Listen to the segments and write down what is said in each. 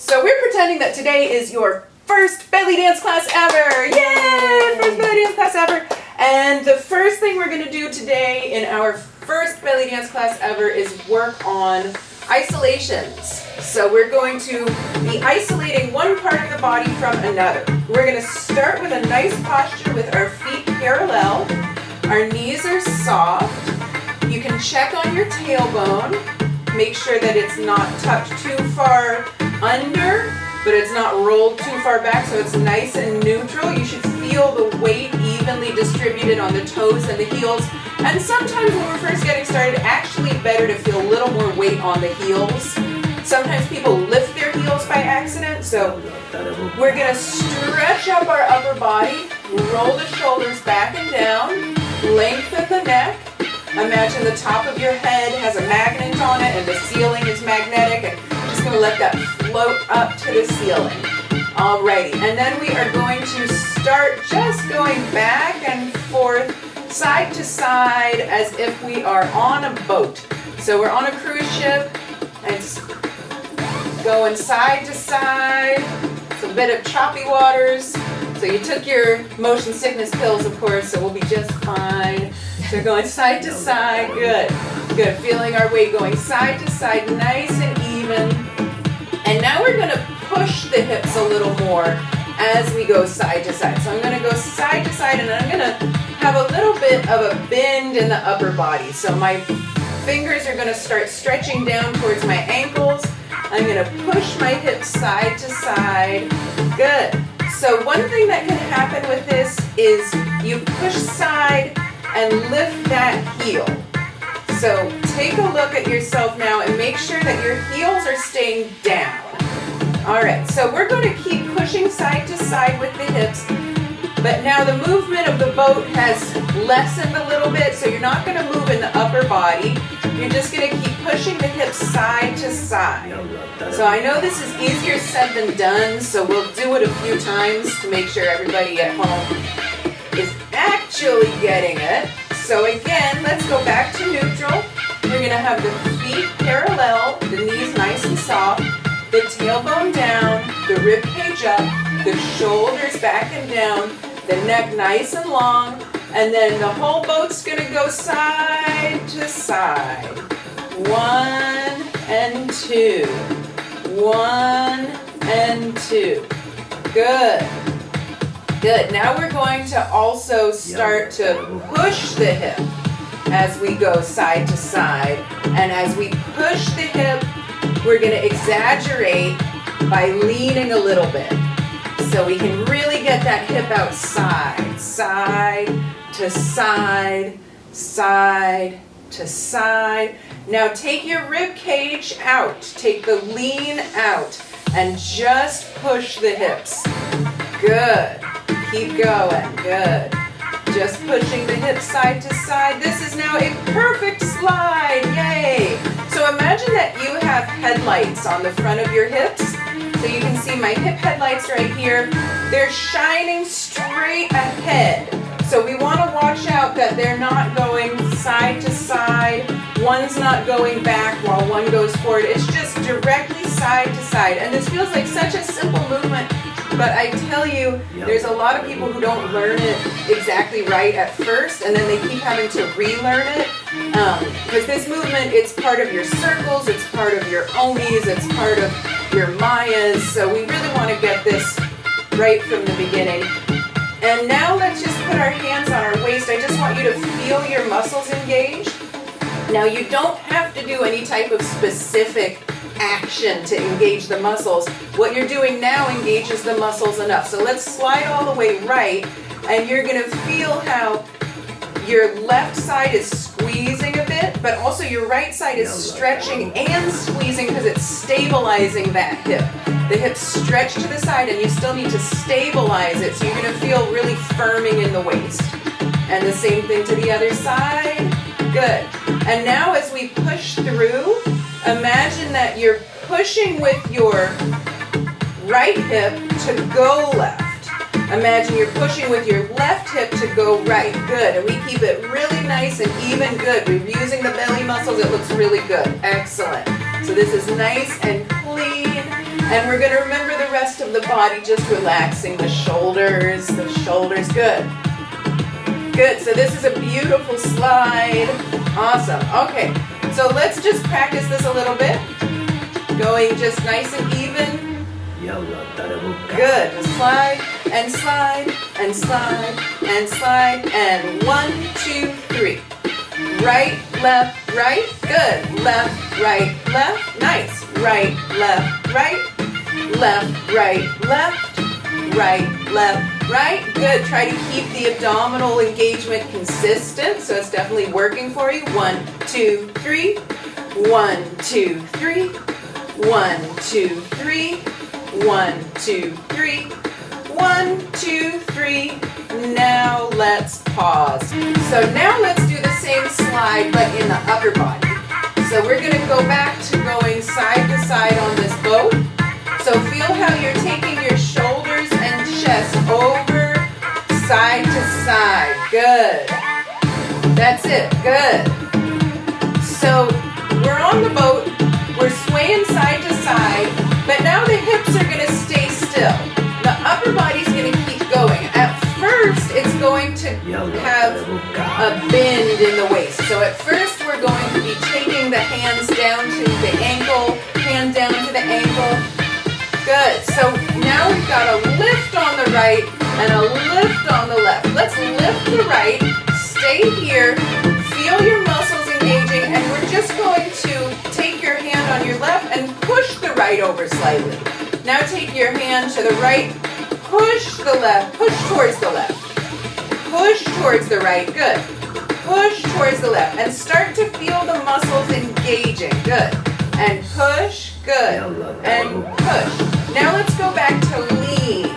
So we're pretending that today is your first belly dance class ever. Yay! First belly dance class ever. And the first thing we're going to do today in our first belly dance class ever is work on isolations. So we're going to be isolating one part of the body from another. We're going to start with a nice posture with our feet parallel. Our knees are soft. You can check on your tailbone. Make sure that it's not tucked too far under, but it's not rolled too far back, so it's nice and neutral. You should feel the weight evenly distributed on the toes and the heels. And sometimes when we're first getting started, actually better to feel a little more weight on the heels. Sometimes people lift their heels by accident, so we're going to stretch up our upper body, roll the shoulders back and down, lengthen the neck. Imagine the top of your head has a magnet on it and the ceiling is magnetic, and just going to let that float up to the ceiling. Alrighty, and then we are going to start just going back and forth, side to side, as if we are on a boat. So we're on a cruise ship, and it's going side to side. It's a bit of choppy waters. So you took your motion sickness pills, of course, so we'll be just fine. So going side to side, good. Good, feeling our weight going side to side, nice and even. And now we're gonna push the hips a little more as we go side to side. So I'm gonna go side to side, and I'm gonna have a little bit of a bend in the upper body. So my fingers are gonna start stretching down towards my ankles. I'm gonna push my hips side to side, good. So one thing that can happen with this is you push side and lift that heel. So take a look at yourself now and make sure that your heels are staying down. All right, so we're going to keep pushing side to side with the hips, but now the movement of the boat has lessened a little bit, so you're not going to move in the upper body. You're just going to keep pushing the hips side to side. So I know this is easier said than done, so we'll do it a few times to make sure everybody at home is actually getting it. So again, let's go back to neutral. You're going to have the feet parallel, the knees nice and soft, the tailbone down, the rib cage up, the shoulders back and down, the neck nice and long, and then the whole boat's going to go side to side. 1 and 2. 1 and 2. Good. Good. Now we're going to also start to push the hip as we go side to side. And as we push the hip, we're going to exaggerate by leaning a little bit. So we can really get that hip out side, side to side, side to side. Now take your rib cage out. Take the lean out and just push the hips. Good. Keep going. Good. Just pushing the hips side to side. This is now a perfect slide. Yay! So imagine that you have headlights on the front of your hips. So you can see my hip headlights right here. They're shining straight ahead. So we want to watch out that they're not going side to side. One's not going back while one goes forward. It's just directly side to side. And this feels like such a simple movement, but I tell you, there's a lot of people who don't learn it exactly right at first, and then they keep having to relearn it. Because this movement, it's part of your circles, it's part of your omis, it's part of your mayas. So we really want to get this right from the beginning. And now let's just put our hands on our waist. I just want you to feel your muscles engaged. Now you don't have to do any type of specific action to engage the muscles. What you're doing now engages the muscles enough. So let's slide all the way right, and you're going to feel how your left side is squeezing a bit, but also your right side is stretching and squeezing because it's stabilizing that hip. The hips stretch to the side, and you still need to stabilize it, so you're going to feel really firming in the waist. And the same thing to the other side. Good. And now as we push through, imagine that you're pushing with your right hip to go left. Imagine you're pushing with your left hip to go right. Good. And we keep it really nice and even. Good. We're using the belly muscles. It looks really good. Excellent. So this is nice and clean. And we're gonna remember the rest of the body, just relaxing the shoulders, good. Good, so this is a beautiful slide. Awesome, okay. So let's just practice this a little bit. Going just nice and even. Good, just slide, and slide, and slide, and slide, and 1, 2, 3. Right, left, right, good. Left, right, left, nice. Right, left, right, left, right, left, right, good. Try to keep the abdominal engagement consistent, so it's definitely working for you. 1, 2, 3, 1, 2, 3, 1, 2, 3, 1, 2, 3, 1, 2, 3. Now let's pause. So now let's do the same slide but in the upper body. So we're going to go back to going side to side on this boat. So feel how you're taking your shoulders and chest over side to side. Good. That's it. Good. So we're on the boat. We're swaying side to side, but now the hips are going to stay still. The upper body's going to keep going. At first, it's going to have a bend in the waist. So at first, we're going to be taking the hands down to the ankle, hand down to the ankle. Good. So now we've got a lift on the right and a lift on the left. Let's lift the right, stay here, feel your muscles engaging, and we're just going to take your hand on your left and push the right over slightly. Now take your hand to the right, push the left, push towards the left, push towards the right, good. Push towards the left and start to feel the muscles engaging, good. And push, good, and push. Now let's go back to lean.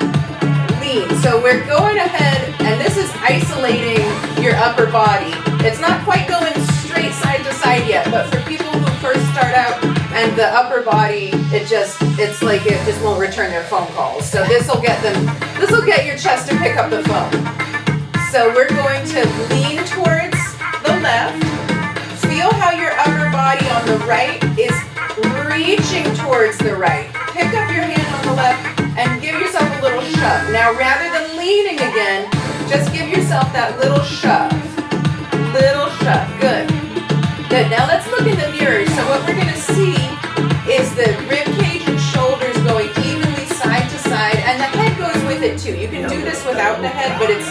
So we're going ahead, and this is isolating your upper body. It's not quite going straight side to side yet, but for people who first start out and the upper body, it's like it just won't return their phone calls. So this will get your chest to pick up the phone. So we're going to lean towards the left. Feel how your upper body on the right is reaching towards the right. Pick up your hand on the left and give yourself a little shove. Now, rather than leaning again, just give yourself that little shove. Little shove. Good. Good. Now let's look in the mirror. So what we're going to see is the rib cage and shoulders going evenly side to side, and the head goes with it too. You can do this without the head, but it's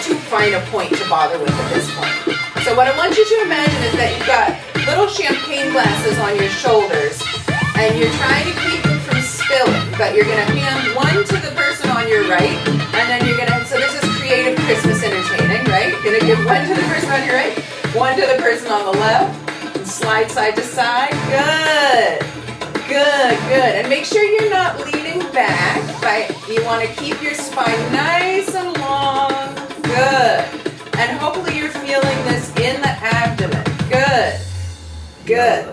too fine a point to bother with at this point. So what I want you to imagine is that you've got little champagne glasses on your shoulders, and you're trying to keep them from spilling, but you're going to hand one to the person on your right, and then you're going to, so this is creative Christmas entertaining, right? You're going to give one to the person on your right, one to the person on the left, and slide side to side. Good. Good, good. And make sure you're not leaning back, but you want to keep your spine nice and long. Good. And hopefully you're feeling this in the abdomen. Good. Good.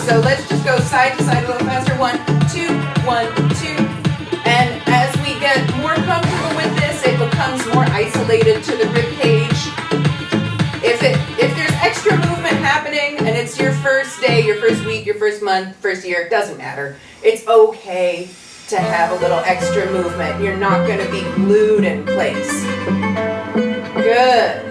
So let's just go side to side a little faster. 1, 2, 1, 2. And as we get more comfortable with this, it becomes more isolated to the rib cage. If there's extra movement happening and it's your first day, your first week, your first month, first year, it doesn't matter. It's okay to have a little extra movement. You're not going to be glued in place. Good.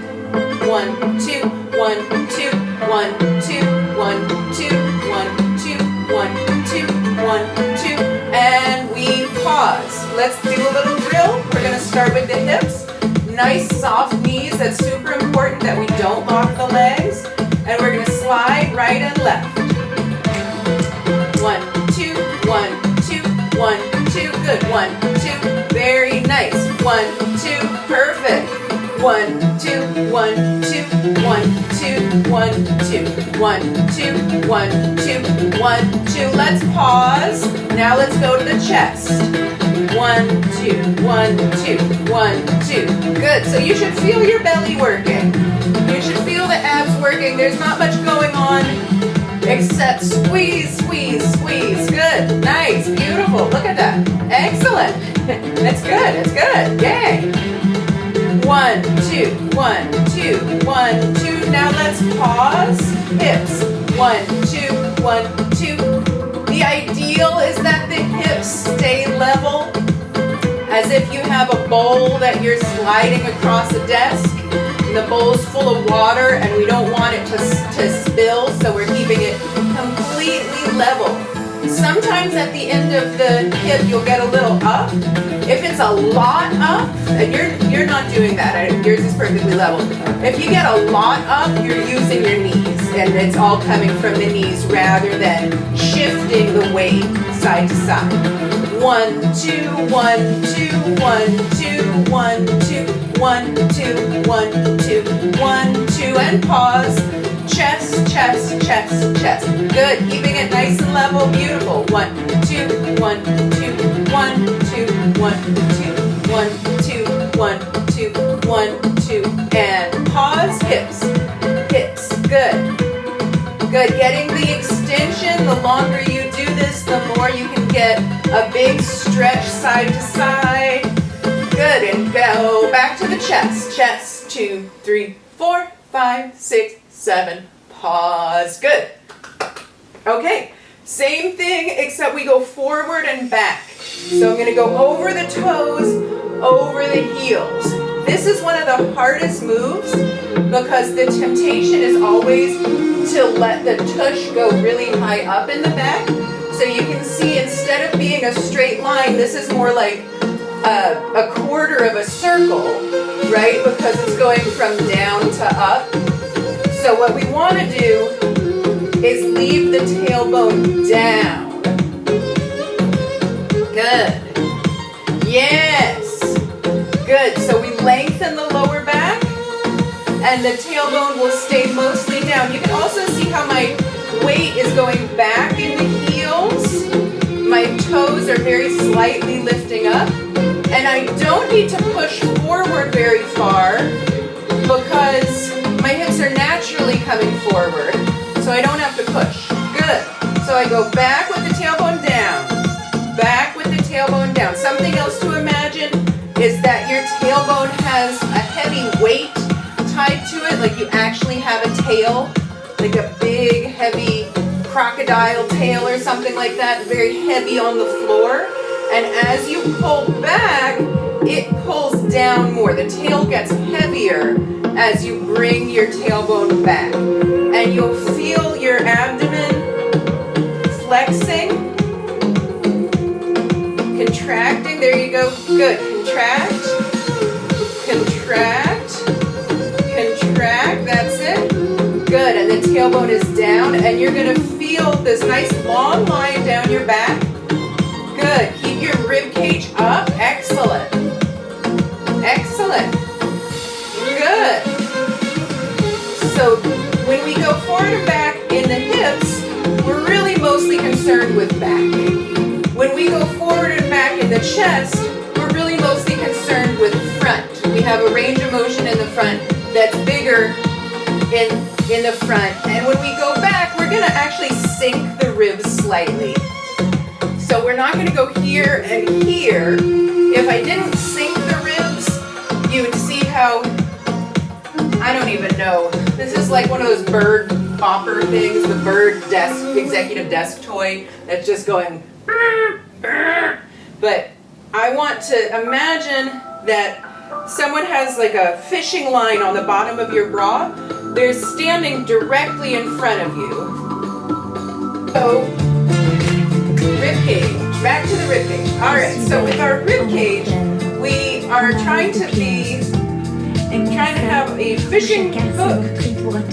1, 2, 1, 2, 1, 2, 1, 2, 1, 2, 1, 2, 1, 2, and we pause. Let's do a little drill. We're going to start with the hips. Nice soft knees. That's super important that we don't lock the legs. And we're going to slide right and left. 1, 2, 1, 2, 1, 2. Good. 1, 2. Very nice. 1, 2. Perfect. 1, 2, 1, 2, 1, 2, 1, 2, 1, 2, 1, 2, 1, 2. Let's pause. Now let's go to the chest. 1, 2, 1, 2, 1, 2. Good. So you should feel your belly working. You should feel the abs working. There's not much going on except squeeze, squeeze, squeeze. Good. Nice. Beautiful. Look at that. Excellent. It's good. It's good. Yay. 1, 2, 1, 2, 1, 2. Now let's pause. Hips. 1, 2, 1, 2. The ideal is that the as if you have a bowl that you're sliding across a desk. And the bowl's full of water and we don't want it to spill, so we're keeping it completely level. Sometimes at the end of the hip you'll get a little up. If it's a lot up, and you're not doing that, yours is perfectly level. If you get a lot up, you're using your knees, and it's all coming from the knees rather than shifting the weight side to side. 1, 2, 1, 2, 1, 2, 1, 2, 1, 2, 1, 2, 1, 2, and pause. Chest, chest, chest, chest. Good. Keeping it nice and level. Beautiful. 1, 2, 1, 2, 1, 2, 1, 2, 1, 2, 1, 2, 1, 2, and pause. Hips. Hips. Good. Good. Getting the extension. The longer you do this, the more you can get a big stretch side to side. Good. And go back to the chest. Chest. 2, 3, 4, 5, 6, 7. Pause. Good. Okay. Same thing except we go forward and back. So I'm going to go over the toes, over the heels. This is one of the hardest moves because the temptation is always to let the tush go really high up in the back. So you can see instead of being a straight line, this is more like a quarter of a circle, right? Because it's going from down to up. So what we want to do is leave the tailbone down. Good. Yes. Good. So we lengthen the lower back and the tailbone will stay mostly down. You can also see how my weight is going back in the heels. My toes are very slightly lifting up. And I don't need to push forward very far because my hips are naturally coming forward, so I don't have to push. Good. So I go back with the tailbone down, back with the tailbone down. Something else to imagine is that your tailbone has a heavy weight tied to it, like you actually have a tail, like a big, heavy crocodile tail or something like that, very heavy on the floor. And as you pull back, it pulls down more. The tail gets heavier as you bring your tailbone back. And you'll feel your abdomen flexing, contracting. There you go. Good. Contract, contract, contract. That's it. Good. And the tailbone is down. And you're going to feel this nice long line down your back. Good. Keep your rib cage up. Excellent. Excellent. Good. So when we go forward and back in the hips, we're really mostly concerned with back. When we go forward and back in the chest, we're really mostly concerned with front. We have a range of motion in the front that's bigger in the front. And when we go back, we're going to actually sink the ribs slightly. So we're not going to go here and here. If I didn't sink the ribs, you would see how, I don't even know. This is like one of those bird bopper things, the bird desk, executive desk toy that's just going, but I want to imagine that someone has like a fishing line on the bottom of your bra. They're standing directly in front of you. So, rib cage, back to the rib cage. All right, so with our rib cage, we are trying to have a fishing hook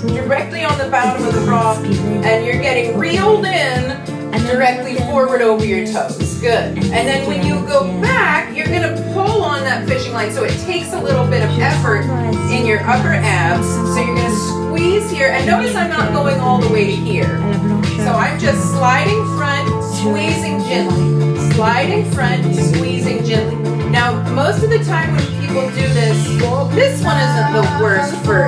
directly on the bottom of the bra, and you're getting reeled in directly forward over your toes. Good. And then when you go back, you're going to pull on that fishing line, so it takes a little bit of effort in your upper abs. So you're going to squeeze here, and notice I'm not going all the way to here. So I'm just sliding front, squeezing gently. Sliding front, squeezing gently. Now, most of the time when people do this, well, this one isn't the worst for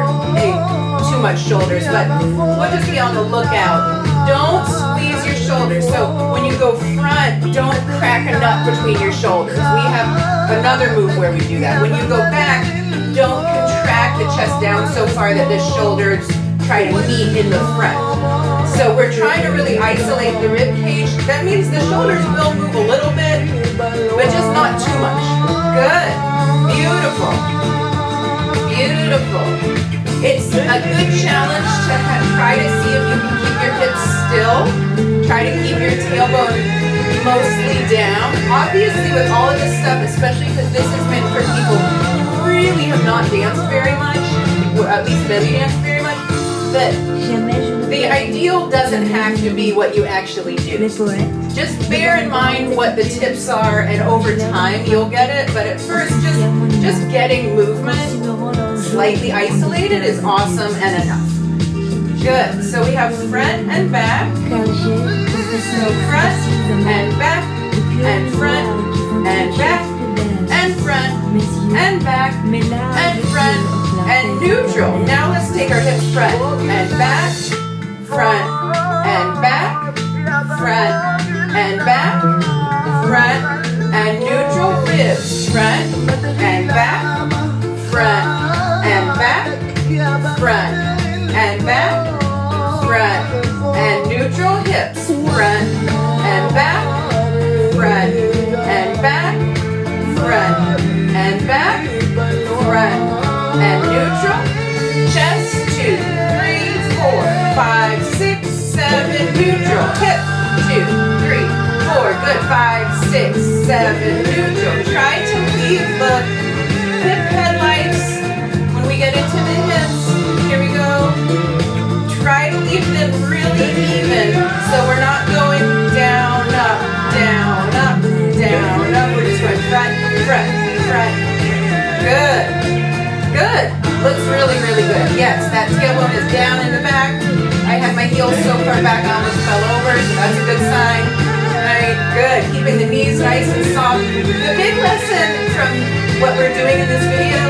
too much shoulders, but we'll just be on the lookout. Don't squeeze your shoulders. So when you go front, don't crack a nut between your shoulders. We have another move where we do that. When you go back, don't contract the chest down so far that the shoulders try to meet in the front. So we're trying to really isolate the rib cage. That means the shoulders will move a little bit, but just not too much. A good challenge to try to see if you can keep your hips still. Try to keep your tailbone mostly down. Obviously with all of this stuff, especially because this is meant for people who really have not danced very much, or at least belly danced very much, that the ideal doesn't have to be what you actually do. Just bear in mind what the tips are, and over time you'll get it, but at first just getting movement slightly isolated is awesome and enough. Good. So we have front and back. So front and back and front and back and front and back and front and neutral. Now let's take our hips front and back, front and back, front and back, front and neutral. Ribs front and back, front and back, front and back, front and neutral. Hips front and back, front and back, front and back, front and neutral. Chest 2, 3, 4, 5, 6, 7, neutral. Hip 2, 3, 4, good. 5, 6, 7, neutral. Try to leave the hip headlights when we get into the hips. Here we go. Try to leave them really even, so we're not going down, up, down, up, down, up. We're just going front, front, front. Good. Good. Looks really, really good. Yes, that tailbone is down in the back. I had my heels so far back I almost fell over, so that's a good sign. Alright, good. Keeping the knees nice and soft. The big lesson from what we're doing in this video,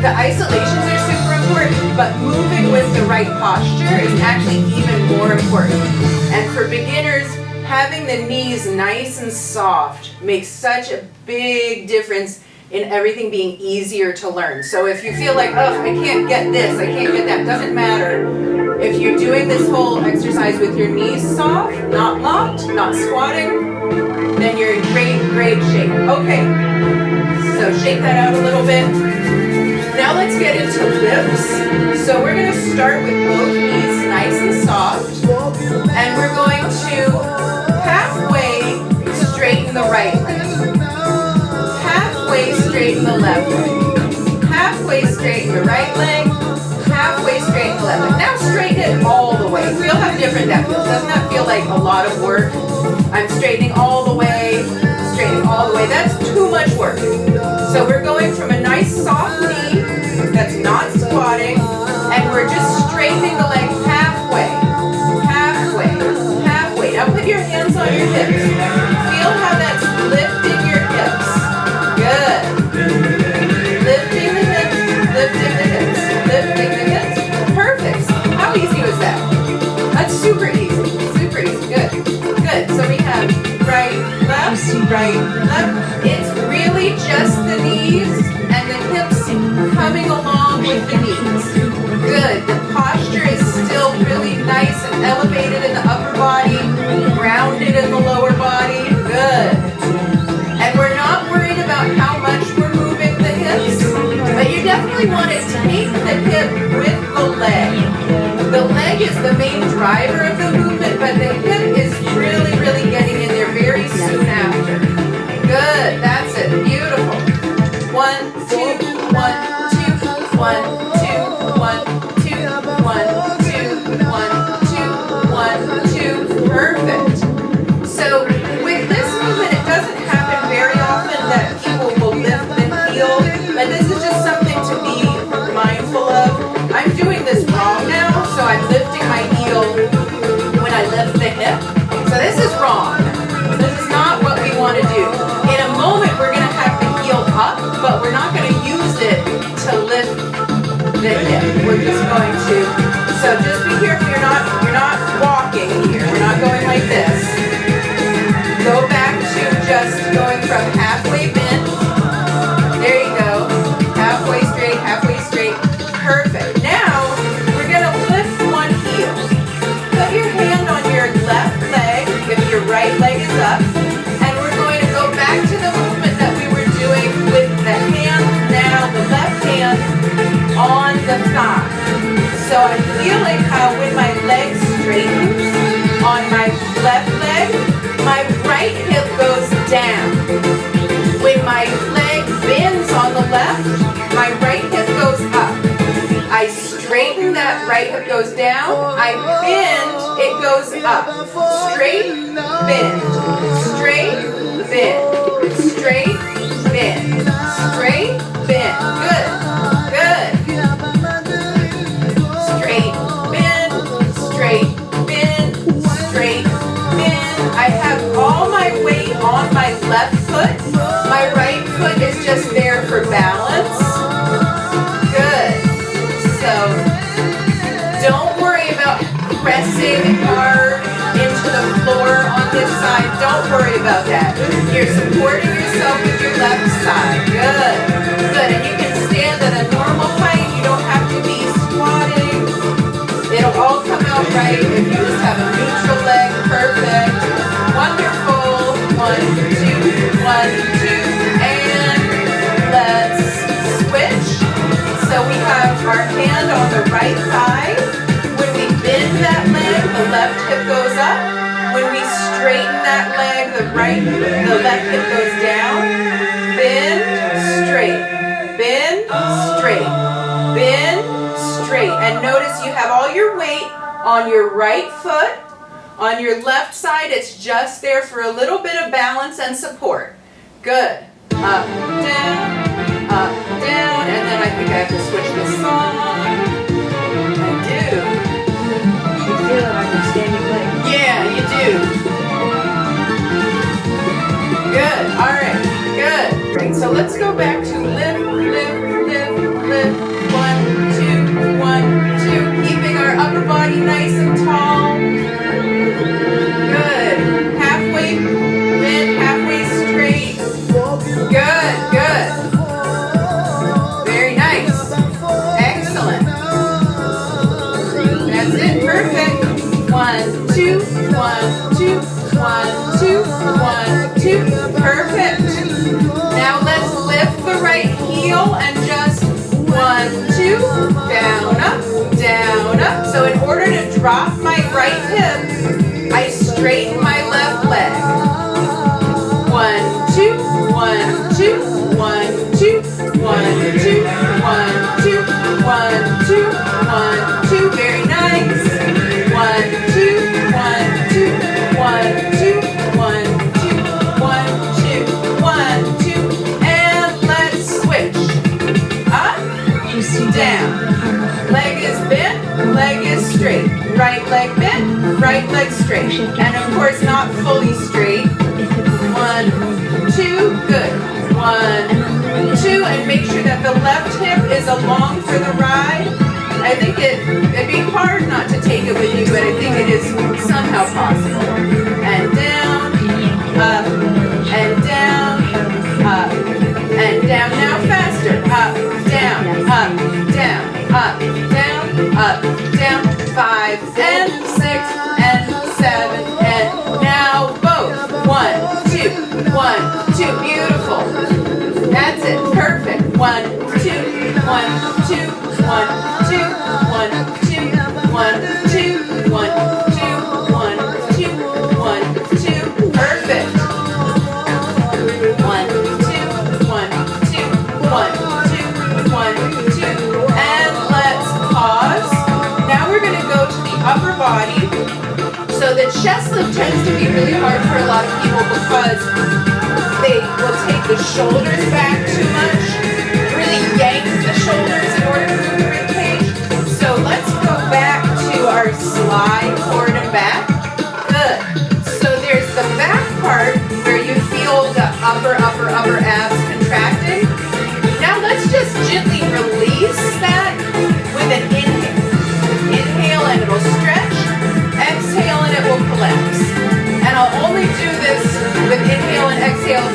the isolations are super important, but moving with the right posture is actually even more important. And for beginners, having the knees nice and soft makes such a big difference in everything being easier to learn. So if you feel like, oh, I can't get this, I can't get that, doesn't matter. If you're doing this whole exercise with your knees soft, not locked, not squatting, then you're in great, great shape. Okay, so shake that out a little bit. Now let's get into lifts. So we're going to start with both knees nice and soft, and we're going to halfway straighten the right leg. Halfway straighten the left leg. Halfway straighten the right leg. Halfway straighten the left leg. Now straighten it all the way. Feel how different that feels. Doesn't that feel like a lot of work? I'm straightening all the way, straightening all the way. That's too much work. So we're going from a nice soft knee that's not squatting, and we're just straightening the leg halfway, halfway, halfway. Now put your hands on your hips. Feel how that's lifting your hips. Good. Lifting the hips, lifting the hips, lifting the hips. Perfect. How easy was that? That's super easy. Super easy. Good. Good. So we have right, left, right, left. It's really just the knees and the hips coming along with the knees. Good. The posture is still really nice and elevated in the upper body, grounded in the lower body. Good. And we're not worried about how much we're moving the hips, but you definitely want to take the hip with the leg. The leg is the main driver of the movement, but the hip is really, really getting in there very soon after. Good. That's it. Beautiful. 1, 2, 1, 2, 1, 2, 1, 2, 1, 2, 1, 2, 1, 2. Perfect. So with this movement, it doesn't happen very often that people will lift the heel, but this is just something to be mindful of. I'm doing this wrong now, so I'm lifting my heel when I lift the hip. So this is wrong. This is not what we want to do. In a moment, we're going to have the heel up, but we're not going to use it to lift the hip. We're just going to, so just be careful you're not walking here. We're not going like this. Go back to just going from halfway bent. There you go. Halfway straight, halfway straight. Perfect. Now, we're going to lift one heel. Put your hand on your left leg if your right leg is up. And we're going to go back to the movement that we were doing with the hand now, the left hand on the thigh. So I goes down. When my leg bends on the left, my right hip goes up. I straighten, that right hip goes down. I bend, it goes up. Straight, bend. Straight, bend. Straight, bend. Straight, bend. Good. Good. Straight, bend. Straight, bend. Straight, bend. I have all my weight on my left foot. My right foot is just there for balance. Good. So don't worry about pressing hard into the floor on this side. Don't worry about that. You're supporting yourself with your left side. Good. Good. And you can stand at a normal height. You don't have to be squatting. It'll all come out right if you just have a neutral leg. Perfect. Wonderful. 1, 2, 1, 2. And let's switch. So we have our hand on the right thigh. When we bend that leg, the left hip goes up. When we straighten that leg, the left hip goes down. Bend, straight. Bend, straight. Bend, straight. And notice you have all your weight on your right foot. On your left side, it's just there for a little bit of balance and support. Good. Up, down, and then I think I have to switch the song. I do. You feel it on your standing leg. Yeah, you do. Good. All right. Good. Great. So let's go back to lift, lift, lift, lift. 1, 2, 1, 2. Keeping our upper body nice and tall. Good. Halfway bent, halfway straight. Good. Good. Very nice. Excellent. That's it. Perfect. 1, 2, 1, 2, 1, 2, 1, 2. Perfect. Now let's lift the right heel and just 1, 2, down, up, down, up. So in order to drop my right hip, I straighten my left leg. 1, 2, 1, 2, 1, 2, 1, 2, 1, 2, 1, 2, 1, 2. Very nice. 1, 2, 1, 2, 1, 2, 1, 2, 1, 2, 1, 2. And let's switch. Up, down. Leg is bent, leg is straight. Right leg bent, right leg straight. And of course not fully straight. 1, 2, good. 1, 2, and make sure that the left hip is along for the ride. I think it'd be hard not to take it with you, but I think it is somehow possible. And down, up, and down, up, and down. Now faster. Up, down, up, down, up, down, up, down. 5 and 6 and 7 and now both. 1, 2, 1, 2. Beautiful. That's it. Perfect. 1, 2, 1, 2, 1, 2, 1, 2, 1, 2, 1, 2, 1, 2, 1, 2. Perfect. 1, 2, 1, 2, 1, 2, 1, 2. And let's pause. Now we're going to go to the upper body. So the chest lift tends to be really hard for a lot of people because they will take the shoulders back too much, really yank the shoulders in order to move the rib cage. So let's go back to our slide forward and back. Good. So there's the back part where you feel the upper abs contracting. Now let's just gently release that with an inhale. Inhale and it'll stretch. Exhale and it will collapse. And I'll only do this with inhale and exhale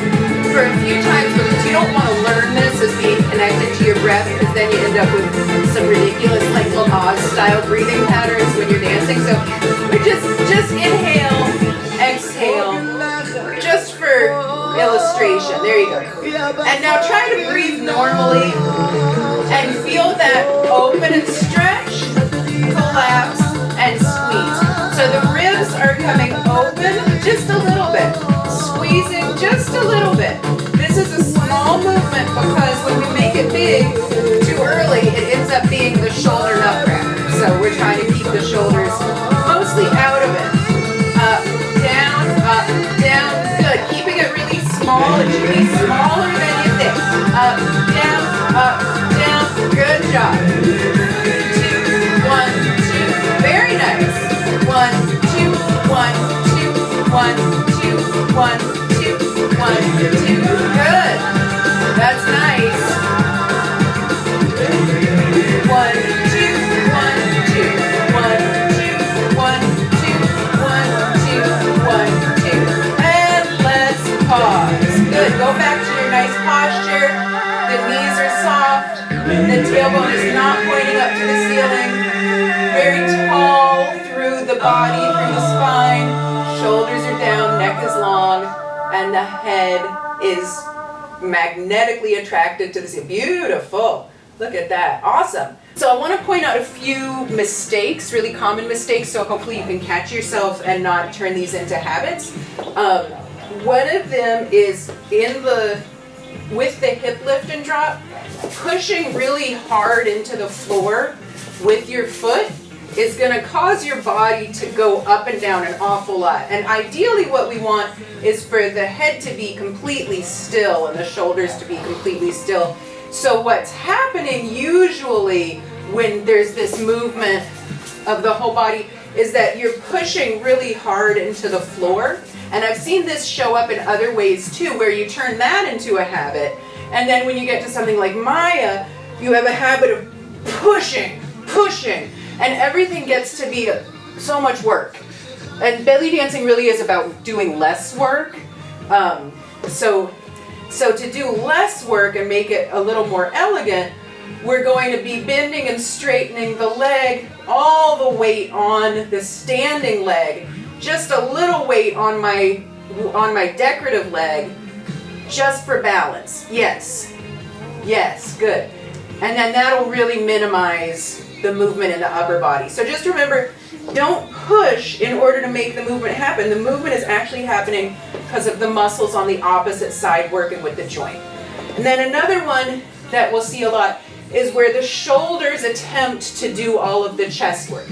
for a few times because you don't want to learn this as being connected to your breath because then you end up with some ridiculous like Lamaze style breathing patterns when you're dancing. So we just inhale, exhale, just for illustration. There you go. And now try to breathe normally and feel that open and stretch, collapse, and squeeze. So the ribs are coming open just a little bit, squeezing just a little bit. This is a small movement because when we make it big too early, it ends up being the shoulder nutcracker. So we're trying to keep the shoulders mostly out of it. Up, down, good. Keeping it really small. It should be smaller than you think. Up, down, good job. 2, 1, 2, very nice. 1, 2, 1, 2, 1, 2, 1, 2, 1, 2, good. That's nice. 1, 2, 1, 2, 1, 2, 1, 2, 1, 2, 1, 2. And let's pause. Good, go back to your nice posture. The knees are soft. The tailbone is not pointing up to the ceiling. Very tall through the body, through the spine. Shoulders are down, neck is long, and the head is magnetically attracted to the ceiling. Beautiful. Look at that. Awesome. So I want to point out a few mistakes, really common mistakes, so hopefully you can catch yourself and not turn these into habits. One of them is with the hip lift and drop, pushing really hard into the floor with your foot is going to cause your body to go up and down an awful lot. And ideally what we want is for the head to be completely still and the shoulders to be completely still. So what's happening usually when there's this movement of the whole body is that you're pushing really hard into the floor. And I've seen this show up in other ways too, where you turn that into a habit. And then when you get to something like Maya, you have a habit of pushing, and everything gets to be so much work. And belly dancing really is about doing less work. So to do less work and make it a little more elegant, we're going to be bending and straightening the leg, all the weight on the standing leg, just a little weight on my decorative leg, just for balance. Yes, good. And then that'll really minimize the movement in the upper body. So just remember, don't push in order to make the movement happen. The movement is actually happening because of the muscles on the opposite side working with the joint. And then another one that we'll see a lot is where the shoulders attempt to do all of the chest work.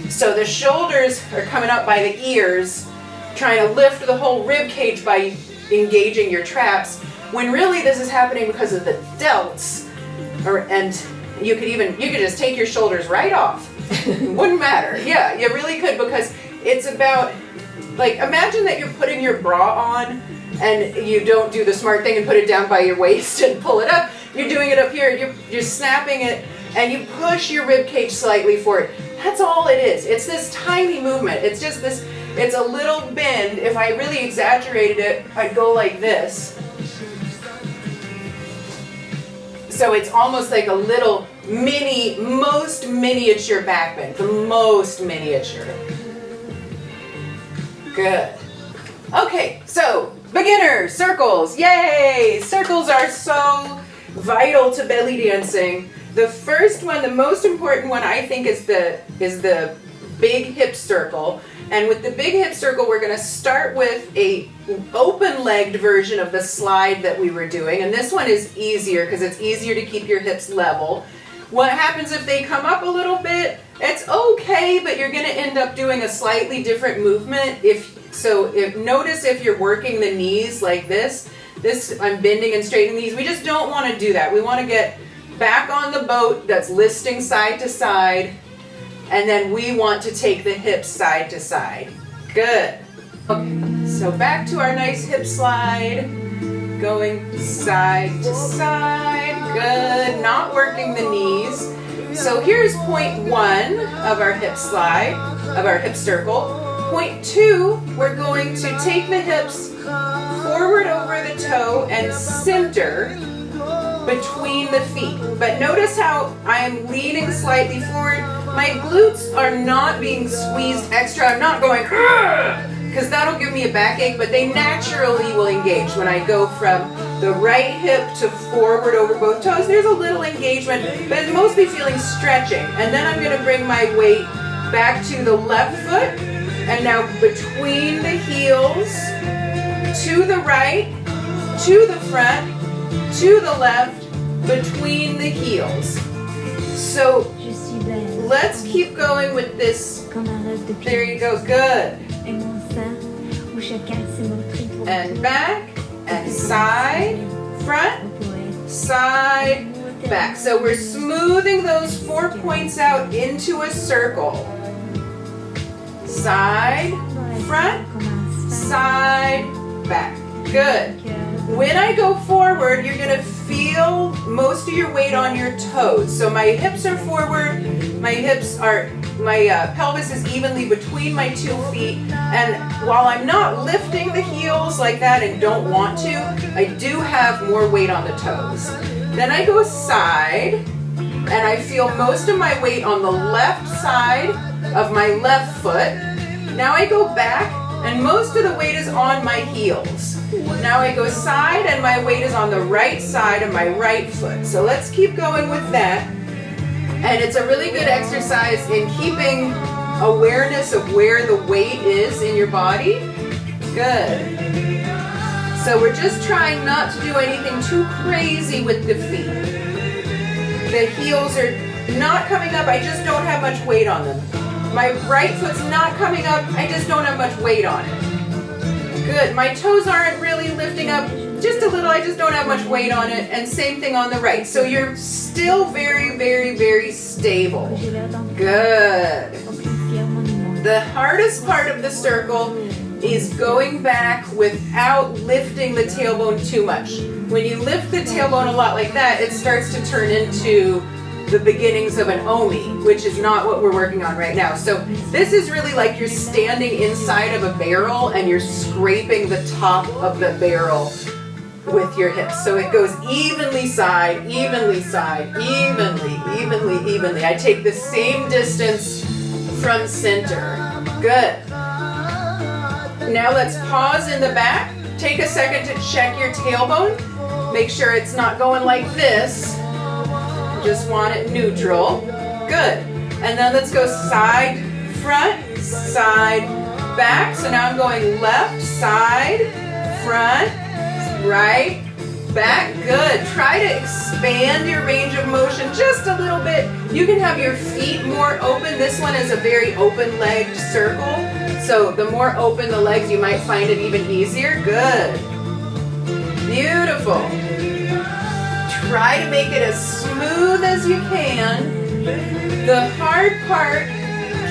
So the shoulders are coming up by the ears, trying to lift the whole rib cage by engaging your traps, when really this is happening because of the delts. And you could just take your shoulders right off. Wouldn't matter. Yeah, you really could, because it's about, like, imagine that you're putting your bra on and you don't do the smart thing and put it down by your waist and pull it up. You're doing it up here, you're snapping it, and you push your rib cage slightly forward. That's all it is. It's this tiny movement. It's just this, it's a little bend. If I really exaggerated it, I'd go like this. So it's almost like a little most miniature back bend, the most miniature. Good. Okay, so beginner circles, yay! Circles are so vital to belly dancing. The first one, the most important one, I think, is the big hip circle. And with the big hip circle, we're going to start with a open-legged version of the slide that we were doing. And this one is easier because it's easier to keep your hips level. What happens if they come up a little bit? It's okay, but you're going to end up doing a slightly different movement. Notice if you're working the knees like this, I'm bending and straightening these. We just don't want to do that. We want to get back on the boat that's listing side to side, and then we want to take the hips side to side. Good. Okay, so back to our nice hip slide, going side to side. Good, not working the knees. So here's point 1 of our hip slide, of our hip circle. Point 2, we're going to take the hips forward over the toe and center between the feet. But notice how I'm leaning slightly forward. My glutes are not being squeezed extra. I'm not going, because that'll give me a backache, but they naturally will engage. When I go from the right hip to forward over both toes, there's a little engagement, but it's mostly feeling stretching. And then I'm going to bring my weight back to the left foot And now between the heels, to the right, to the front, to the left, between the heels. So let's keep going with this. There you go, good. And back, and side, front, side, back. So we're smoothing those 4 points out into a circle. Side, front, side, back. Good. When I go forward, you're going to feel most of your weight on your toes. So my hips are forward, my pelvis is evenly between my 2 feet, and while I'm not lifting the heels like that and don't want to, I do have more weight on the toes. Then I go side, and I feel most of my weight on the left side of my left foot. Now I go back, and most of the weight is on my heels. Now I go side, and my weight is on the right side of my right foot. So let's keep going with that. And it's a really good exercise in keeping awareness of where the weight is in your body. Good. So we're just trying not to do anything too crazy with the feet. The heels are not coming up, I just don't have much weight on them. My right foot's not coming up, I just don't have much weight on it. Good, my toes aren't really lifting up, just a little, I just don't have much weight on it, and same thing on the right. So you're still very, very, very stable. Good. The hardest part of the circle is going back without lifting the tailbone too much. When you lift the tailbone a lot like that, it starts to turn into the beginnings of an omi, which is not what we're working on right now. So this is really like you're standing inside of a barrel and you're scraping the top of the barrel with your hips. So it goes evenly side, evenly side, evenly, evenly, evenly. I take the same distance from center. Good. Now let's pause in the back. Take a second to check your tailbone. Make sure it's not going like this. Just want it neutral. Good. And then let's go side, front, side, back. So now I'm going left, side, front, right, back. Good. Try to expand your range of motion just a little bit. You can have your feet more open. This one is a very open-legged circle. So the more open the legs, you might find it even easier. Good. Beautiful. Try to make it as smooth as you can. The hard part,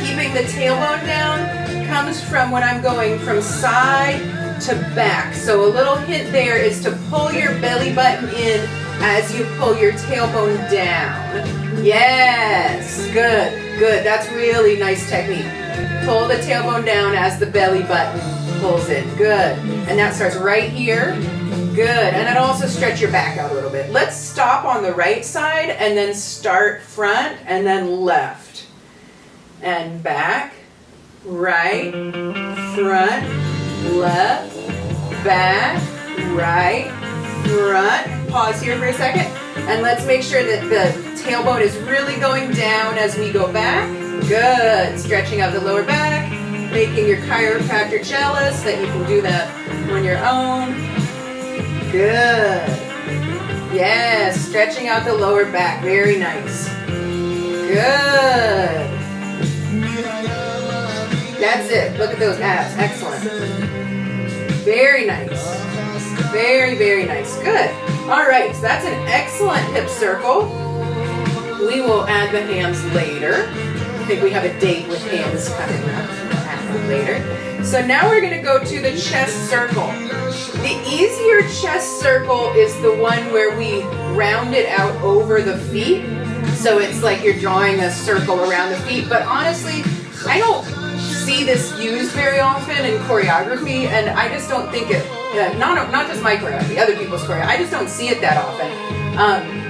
keeping the tailbone down, comes from when I'm going from side to back. So a little hint there is to pull your belly button in as you pull your tailbone down. Yes, good, good. That's really nice technique. Pull the tailbone down as the belly button pulls in. Good. And that starts right here. Good. And then also stretch your back out a little bit. Let's stop on the right side and then start front and then left. And back, right, front, left, back, right, front. Pause here for a second. And let's make sure that the tailbone is really going down as we go back. Good. Stretching out the lower back, making your chiropractor jealous that you can do that on your own. Good. Yes, stretching out the lower back. Very nice. Good. That's it. Look at those abs. Excellent. Very nice. Very, very nice. Good. All right, so that's an excellent hip circle. We will add the hands later. I think we have a date with hands coming up. We'll add them later. So now we're going to go to the chest circle. The easier chest circle is the one where we round it out over the feet. So it's like you're drawing a circle around the feet. But honestly, I don't see this used very often in choreography, and I just don't think it, not just my choreography, other people's choreography, I just don't see it that often.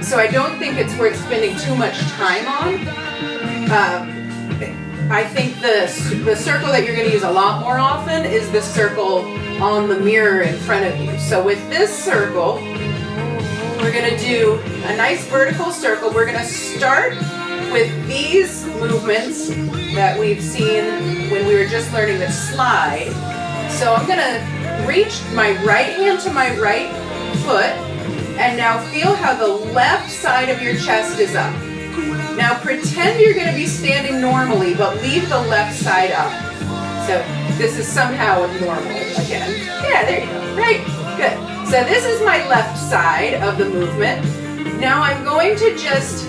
So I don't think it's worth spending too much time on. I think the circle that you're going to use a lot more often is the circle on the mirror in front of you. So with this circle, we're going to do a nice vertical circle. We're going to start with these movements that we've seen when we were just learning the slide. So I'm gonna reach my right hand to my right foot, and now feel how the left side of your chest is up. Now pretend you're gonna be standing normally, but leave the left side up. So this is somehow normal again. Yeah, there you go, right? Good. So this is my left side of the movement. Now I'm going to just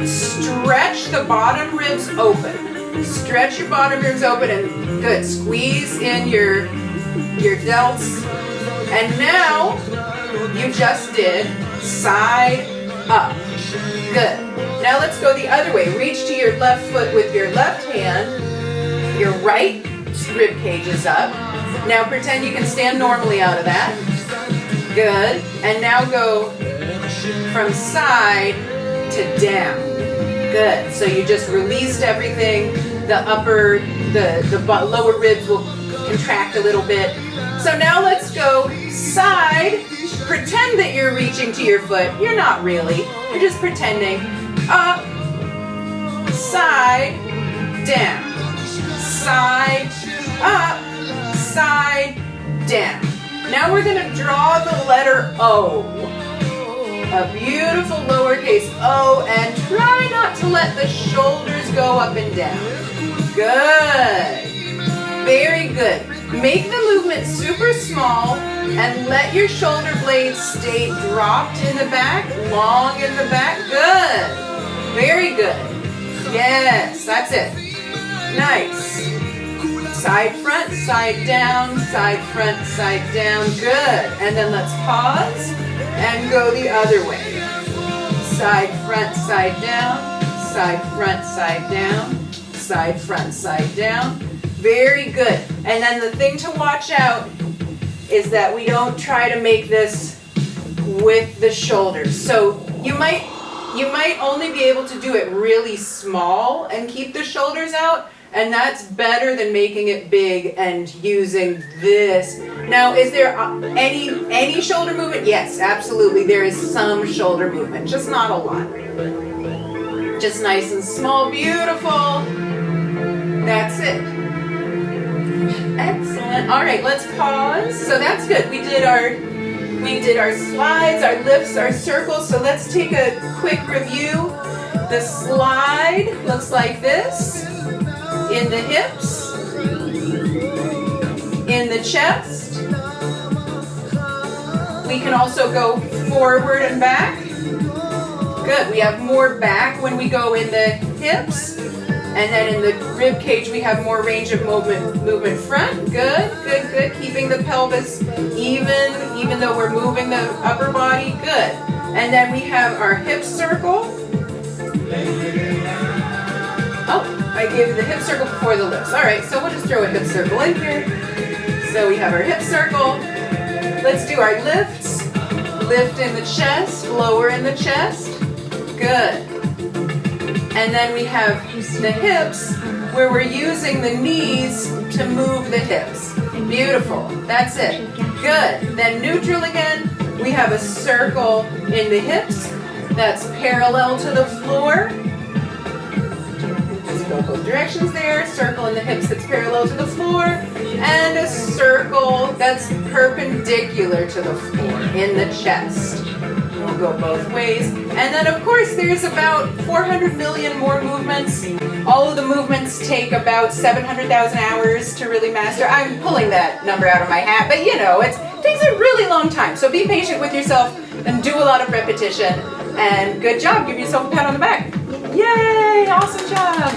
stretch the bottom ribs open. Stretch your bottom ribs open and good. Squeeze in your delts. And now you just did side up. Good. Now let's go the other way. Reach to your left foot with your left hand. Your right rib cage is up. Now pretend you can stand normally out of that. Good. And now go from side to down. Good. So you just released everything. The lower ribs will contract a little bit. So now let's go side. Pretend that you're reaching to your foot. You're not really. You're just pretending. Up, side, down. Side, up, side, down. Now we're going to draw the letter O. A beautiful lowercase o, and try not to let the shoulders go up and down. Good. Very good. Make the movement super small and let your shoulder blades stay dropped in the back, long in the back. Good. Very good. Yes, that's it. Nice. Side front, side down, side front, side down. Good. And then let's pause and go the other way. Side front, side down, side front, side down, side front, side down. Very good. And then the thing to watch out is that we don't try to make this with the shoulders. So you might only be able to do it really small and keep the shoulders out, and that's better than making it big and using this. Now, is there any shoulder movement? Yes, absolutely. There is some shoulder movement, just not a lot. Just nice and small, beautiful. That's it. Excellent. All right, let's pause. So that's good. We did our slides, our lifts, our circles. So let's take a quick review. The slide looks like this. In the hips, in the chest. We can also go forward and back. Good. We have more back when we go in the hips. And then in the rib cage, we have more range of movement front. Good, good, good. Keeping the pelvis even though we're moving the upper body. Good. And then we have our hip circle. Oh, I gave you the hip circle before the lifts. All right, so we'll just throw a hip circle in here. So we have our hip circle. Let's do our lifts. Lift in the chest, lower in the chest. Good. And then we have the hips, where we're using the knees to move the hips. Beautiful. That's it. Good. Then neutral again. We have a circle in the hips that's parallel to the floor. Let's go both directions there. Circle in the hips that's parallel to the floor. And a circle that's perpendicular to the floor in the chest. We'll go both ways. And then, of course, there's about 400 million more movements. All of the movements take about 700,000 hours to really master. I'm pulling that number out of my hat, but you know, it takes a really long time. So be patient with yourself and do a lot of repetition. And good job. Give yourself a pat on the back. Yay! Awesome job.